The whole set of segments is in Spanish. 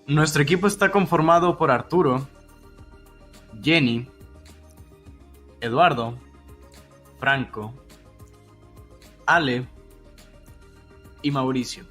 Nuestro equipo está conformado por Arturo, Jenny, Eduardo, Franco, Ale y Mauricio.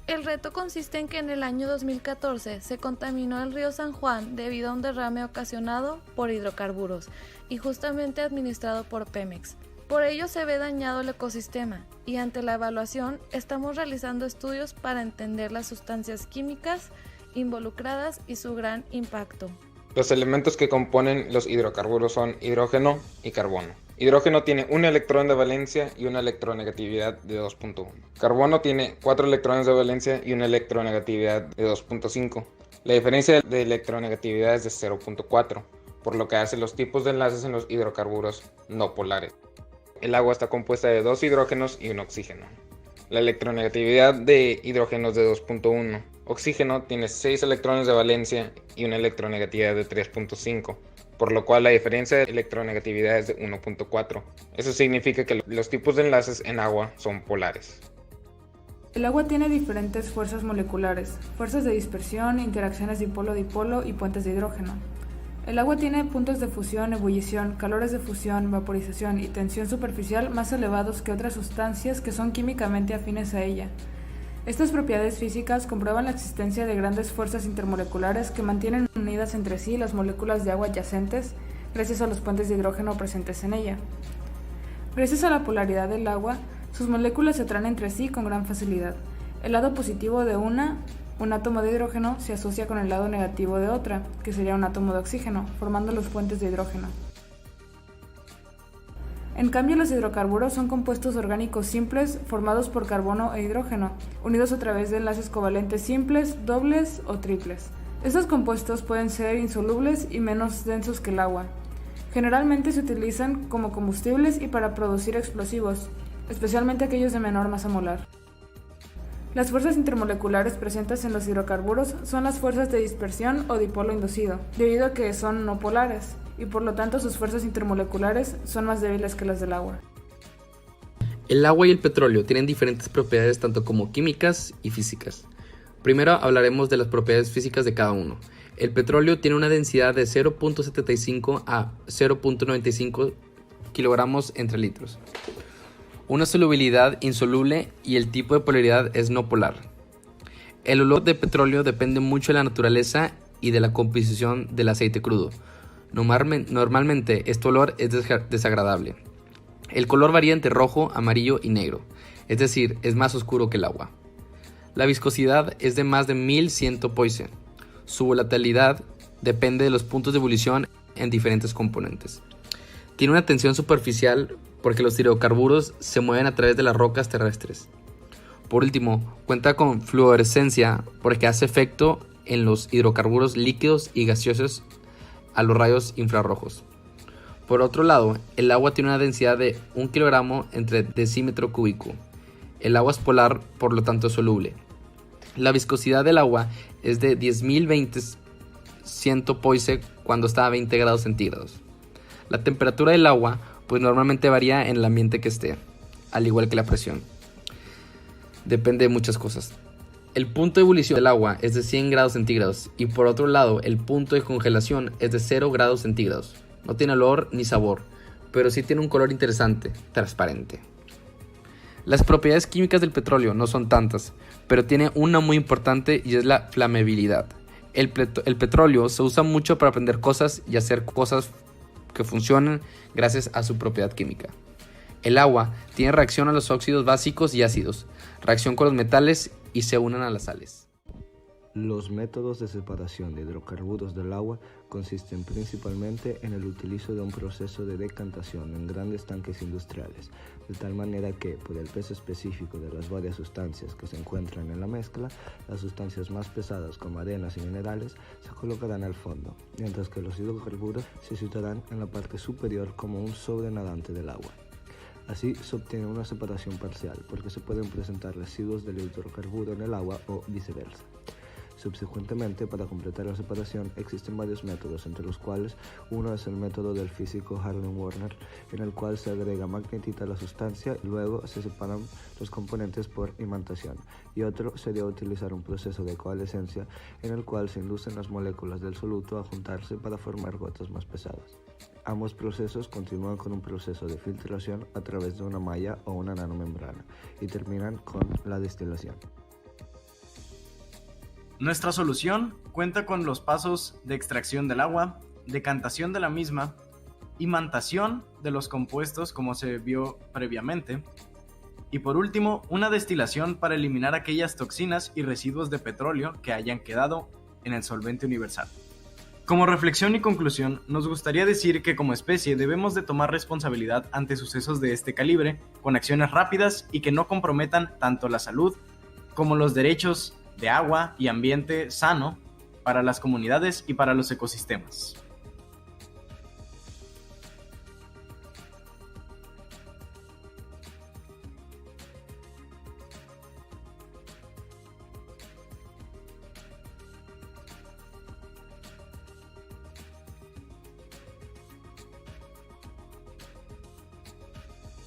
El reto consiste en que en el año 2014 se contaminó el río San Juan debido a un derrame ocasionado por hidrocarburos y justamente administrado por Pemex. Por ello se ve dañado el ecosistema y ante la evaluación estamos realizando estudios para entender las sustancias químicas involucradas y su gran impacto. Los elementos que componen los hidrocarburos son hidrógeno y carbono. Hidrógeno tiene un electrón de valencia y una electronegatividad de 2.1. Carbono tiene 4 electrones de valencia y una electronegatividad de 2.5. La diferencia de electronegatividad es de 0.4, por lo que hace los tipos de enlaces en los hidrocarburos no polares. El agua está compuesta de 2 hidrógenos y un oxígeno. La electronegatividad de hidrógeno es de 2.1. Oxígeno tiene 6 electrones de valencia y una electronegatividad de 3.5, por lo cual la diferencia de electronegatividad es de 1.4. Eso significa que los tipos de enlaces en agua son polares. El agua tiene diferentes fuerzas moleculares, fuerzas de dispersión, interacciones dipolo-dipolo y puentes de hidrógeno. El agua tiene puntos de fusión, ebullición, calores de fusión, vaporización y tensión superficial más elevados que otras sustancias que son químicamente afines a ella. Estas propiedades físicas comprueban la existencia de grandes fuerzas intermoleculares que mantienen unidas entre sí las moléculas de agua adyacentes gracias a los puentes de hidrógeno presentes en ella. Gracias a la polaridad del agua, sus moléculas se atraen entre sí con gran facilidad. El lado positivo de un átomo de hidrógeno se asocia con el lado negativo de otra, que sería un átomo de oxígeno, formando los puentes de hidrógeno. En cambio, los hidrocarburos son compuestos orgánicos simples formados por carbono e hidrógeno, unidos a través de enlaces covalentes simples, dobles o triples. Estos compuestos pueden ser insolubles y menos densos que el agua. Generalmente se utilizan como combustibles y para producir explosivos, especialmente aquellos de menor masa molar. Las fuerzas intermoleculares presentes en los hidrocarburos son las fuerzas de dispersión o dipolo inducido, debido a que son no polares, y por lo tanto sus fuerzas intermoleculares son más débiles que las del agua. El agua y el petróleo tienen diferentes propiedades tanto como químicas y físicas. Primero hablaremos de las propiedades físicas de cada uno. El petróleo tiene una densidad de 0.75 a 0.95 kilogramos entre litros, una solubilidad insoluble y el tipo de polaridad es no polar. El olor de petróleo depende mucho de la naturaleza y de la composición del aceite crudo. Normalmente este olor es desagradable. El color varía entre rojo, amarillo y negro, es decir, es más oscuro que el agua. La viscosidad es de más de 1100 Poisson. Su volatilidad depende de los puntos de ebullición en diferentes componentes. Tiene una tensión superficial porque los hidrocarburos se mueven a través de las rocas terrestres. Por último, cuenta con fluorescencia porque hace efecto en los hidrocarburos líquidos y gaseosos a los rayos infrarrojos. Por otro lado, el agua tiene una densidad de 1 kilogramo entre decímetro cúbico. El agua es polar, por lo tanto es soluble. La viscosidad del agua es de 10.020 Poisson cuando está a 20 grados centígrados. La temperatura del agua pues normalmente varía en el ambiente que esté, al igual que la presión. Depende de muchas cosas. El punto de ebullición del agua es de 100 grados centígrados y por otro lado el punto de congelación es de 0 grados centígrados. No tiene olor ni sabor, pero sí tiene un color interesante, transparente. Las propiedades químicas del petróleo no son tantas, pero tiene una muy importante y es la flamabilidad. El petróleo se usa mucho para prender cosas y hacer cosas que funcionan gracias a su propiedad química. El agua tiene reacción a los óxidos básicos y ácidos, reacción con los metales y se unen a las sales. Los métodos de separación de hidrocarburos del agua consisten principalmente en el utilizo de un proceso de decantación en grandes tanques industriales, de tal manera que, por el peso específico de las varias sustancias que se encuentran en la mezcla, las sustancias más pesadas como arenas y minerales se colocarán al fondo, mientras que los hidrocarburos se situarán en la parte superior como un sobrenadante del agua. Así se obtiene una separación parcial, porque se pueden presentar residuos del hidrocarburo en el agua o viceversa. Subsecuentemente, para completar la separación, existen varios métodos, entre los cuales uno es el método del físico Harlan Werner, en el cual se agrega magnetita a la sustancia y luego se separan los componentes por imantación, y otro sería utilizar un proceso de coalescencia en el cual se inducen las moléculas del soluto a juntarse para formar gotas más pesadas. Ambos procesos continúan con un proceso de filtración a través de una malla o una nanomembrana y terminan con la destilación. Nuestra solución cuenta con los pasos de extracción del agua, decantación de la misma, imantación de los compuestos como se vio previamente, y por último, una destilación para eliminar aquellas toxinas y residuos de petróleo que hayan quedado en el solvente universal. Como reflexión y conclusión, nos gustaría decir que como especie debemos de tomar responsabilidad ante sucesos de este calibre, con acciones rápidas y que no comprometan tanto la salud como los derechos de agua y ambiente sano para las comunidades y para los ecosistemas.